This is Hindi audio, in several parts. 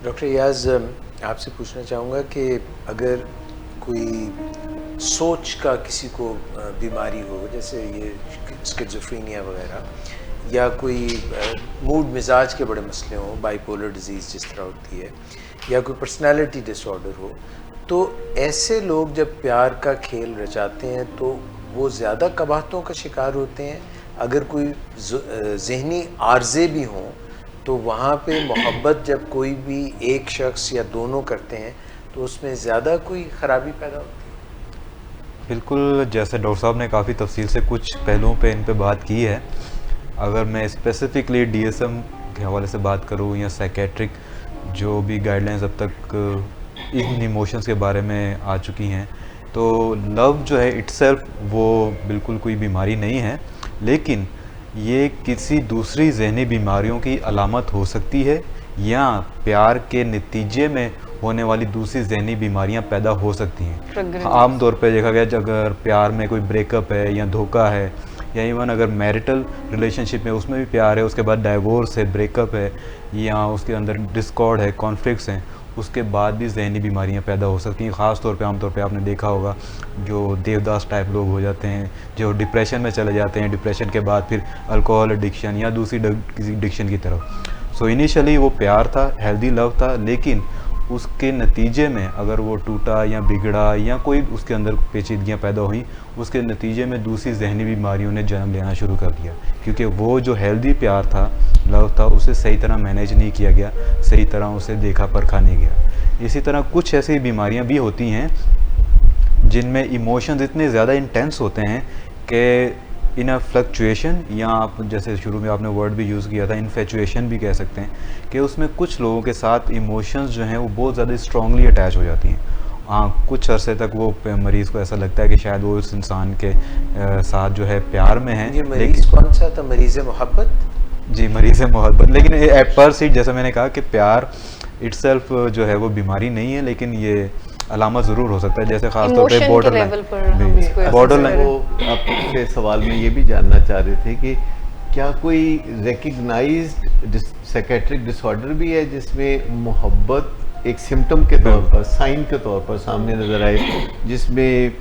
डॉक्टर याज, आपसे पूछना चाहूँगा कि अगर कोई सोच का किसी को बीमारी हो, जैसे ये स्किज़ोफ्रेनिया वगैरह, या कोई मूड मिजाज के बड़े मसले हों, बाइपोलर डिजीज़ जिस तरह होती है, या कोई पर्सनालिटी डिसऑर्डर हो, तो ऐसे लोग जब प्यार का खेल रचाते हैं तो वो ज़्यादा कबाहतों का शिकार होते हैं। अगर कोई ज़हनी आर्जे भी हों तो वहाँ पे मोहब्बत जब कोई भी एक शख्स या दोनों करते हैं तो उसमें ज़्यादा कोई ख़राबी पैदा होती बिल्कुल, जैसे डॉक्टर साहब ने काफ़ी तफसील से कुछ पहलुओं पे इन पे बात की है। अगर मैं स्पेसिफ़िकली डीएसएम के हवाले से बात करूँ या साइकेट्रिक जो भी गाइडलाइंस अब तक इन इमोशंस के बारे में आ चुकी हैं, तो लव जो है इट्सेल्फ वो बिल्कुल कोई बीमारी नहीं है, लेकिन ये किसी दूसरी ज़हनी बीमारियों की अलामत हो सकती है या प्यार के नतीजे में होने वाली दूसरी ज़हनी बीमारियां पैदा हो सकती हैं। आम तौर पे देखा गया अगर प्यार में कोई ब्रेकअप है या धोखा है या इवन अगर मैरिटल रिलेशनशिप में उसमें भी प्यार है, उसके बाद डाइवोर्स है, ब्रेकअप है या उसके अंदर डिस्कॉर्ड है, कॉन्फ्लिक्ट्स हैं, उसके बाद भी ज़हनी बीमारियां पैदा हो सकती हैं। ख़ास तौर पे आमतौर पे आपने देखा होगा जो देवदास टाइप लोग हो जाते हैं, जो डिप्रेशन में चले जाते हैं, डिप्रेशन के बाद फिर अल्कोहल एडिक्शन या दूसरी किसी एडिक्शन की तरफ। सो इनिशियली वो प्यार था, हेल्दी लव था, लेकिन उसके नतीजे में अगर वो टूटा या बिगड़ा या कोई उसके अंदर पेचीदगियाँ पैदा हुई, उसके नतीजे में दूसरी जहनी बीमारियों ने जन्म लेना शुरू कर दिया, क्योंकि वो जो हेल्दी प्यार था, लव था, उसे सही तरह मैनेज नहीं किया गया, सही तरह उसे देखा परखा नहीं गया। इसी तरह कुछ ऐसी बीमारियाँ भी होती हैं जिनमें इमोशंस इतने ज़्यादा इंटेंस होते हैं कि इन अ फ्लक्चुएशन, या आप जैसे शुरू में आपने वर्ड भी यूज़ किया था इन्फेचुएशन भी कह सकते हैं, कि उसमें कुछ लोगों के साथ इमोशंस जो हैं वो बहुत ज़्यादा स्ट्रांगली अटैच हो जाती हैं। हाँ, कुछ अरसे तक वो मरीज़ को ऐसा लगता है कि शायद वो उस इंसान के साथ जो है प्यार में है। ये मरीज़ कौन सा था? मरीज़ मोहब्बत? जी, मरीज़ मोहब्बत। लेकिन एट पर सीट जैसा मैंने कहा कि प्यार इट्सेल्फ जो है वो बीमारी नहीं है, लेकिन ये अलामत ज़रूर हो सकता है, जैसे खास तौर पे बॉर्डर लाइन। वो आपसे सवाल में ये भी जानना चाह रहे थे कि क्या कोई रिकग्नाइज्ड साइकेट्रिक डिसऑर्डर भी है जिसमें मोहब्बत एक सिम्टम के तौर पर, साइन के तौर पर सामने नजर आए, जिसमें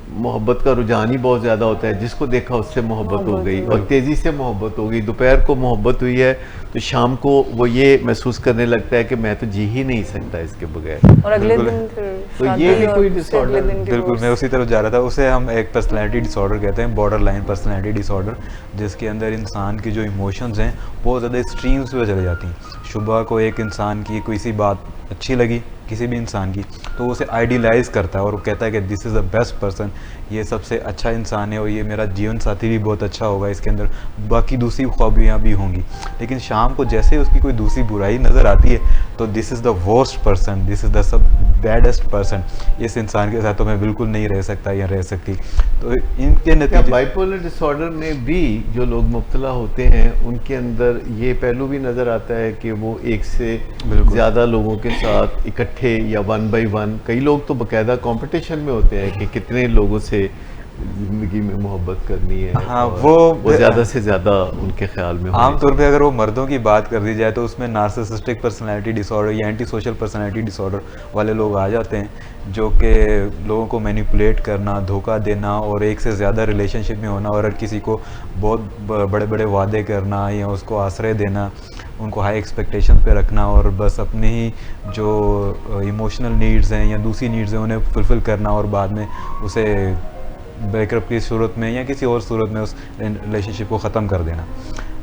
मोहब्बत का रुझान ही बहुत ज़्यादा होता है, जिसको देखा उससे मोहब्बत हो गई और तेज़ी से मोहब्बत हो गई, दोपहर को मोहब्बत हुई है तो शाम को वो ये महसूस करने लगता है कि मैं तो जी ही नहीं सकता इसके बगैर, और अगले दिन फिर तो ये भी कोई डिसऑर्डर? बिल्कुल, मैं उसी तरफ जा रहा था। उसे हम एक पर्सनैलिटी डिसऑर्डर कहते हैं, बॉर्डर लाइन पर्सनैलिटी डिसऑर्डर, जिसके अंदर इंसान की जो इमोशंस हैं बहुत ज़्यादा एक्सट्रीम्स पे चले जाती हैं। सुबह को एक इंसान की कोई सी बात अच्छी लगी किसी भी इंसान की, तो उसे आइडियलाइज़ करता है और वो कहता है कि this is the best person, ये सबसे अच्छा इंसान है और ये मेरा जीवन साथी भी बहुत अच्छा होगा, इसके अंदर बाकी दूसरी ख्वाबियाँ भी होंगी। लेकिन शाम को जैसे ही उसकी कोई दूसरी बुराई नज़र आती है तो this is the worst person, this is the sub baddest person, इस इंसान के साथ तो मैं बिल्कुल नहीं रह सकता या रह सकती। तो इनके नतीजे बाइपोलर डिसऑर्डर में भी जो लोग मुब्तला होते हैं उनके अंदर ये पहलू भी नज़र आता है कि वो एक से ज़्यादा लोगों के साथ इकट्ठे या 1 by 1, कई लोग तो बाकायदा कंपटीशन में होते हैं कि कितने लोगों से ज़िंदगी में मोहब्बत करनी है। हाँ, वो ज़्यादा से ज़्यादा उनके ख्याल में आमतौर पे अगर वो मर्दों की बात कर दी जाए तो उसमें नार्सिसिस्टिक पर्सनैलिटी डिसऑर्डर या एंटी सोशल पर्सनैलिटी डिसऑर्डर वाले लोग आ जाते हैं, जो कि लोगों को मैनिपुलेट करना, धोखा देना और एक से ज़्यादा रिलेशनशिप में होना और हर किसी को बहुत बड़े बड़े वादे करना या उसको आश्रय देना, उनको हाई एक्सपेक्टेशन पे रखना और बस अपने ही जो इमोशनल नीड्स हैं या दूसरी नीड्स हैं उन्हें फुलफ़िल करना और बाद में उसे ब्रेकअप की सूरत में या किसी और सूरत में उस रिलेशनशिप को ख़त्म कर देना।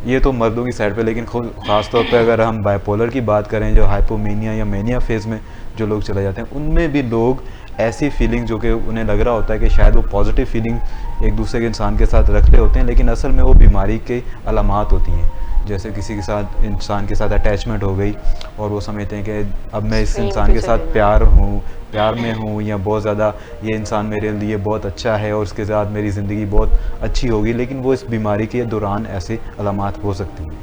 ये तो मर्दों की साइड पे, लेकिन ख़ास तौर पे अगर हम बाइपोलर की बात करें, जो हाइपोमेनिया या मेनिया फेज़ में जो लोग चले जाते हैं, उनमें भी लोग ऐसी फीलिंग जो कि उन्हें लग रहा होता है कि शायद वो पॉजिटिव फीलिंग एक दूसरे के इंसान के साथ रख रहे होते हैं, लेकिन असल में वो बीमारी के अलामात होती हैं। जैसे किसी के साथ इंसान के साथ अटैचमेंट हो गई और वो समझते हैं कि अब मैं इस इंसान के साथ प्यार में हूँ या बहुत ज़्यादा ये इंसान मेरे लिए बहुत अच्छा है और उसके साथ मेरी ज़िंदगी बहुत अच्छी होगी, लेकिन वो इस बीमारी के दौरान ऐसे अलामात हो सकती हैं।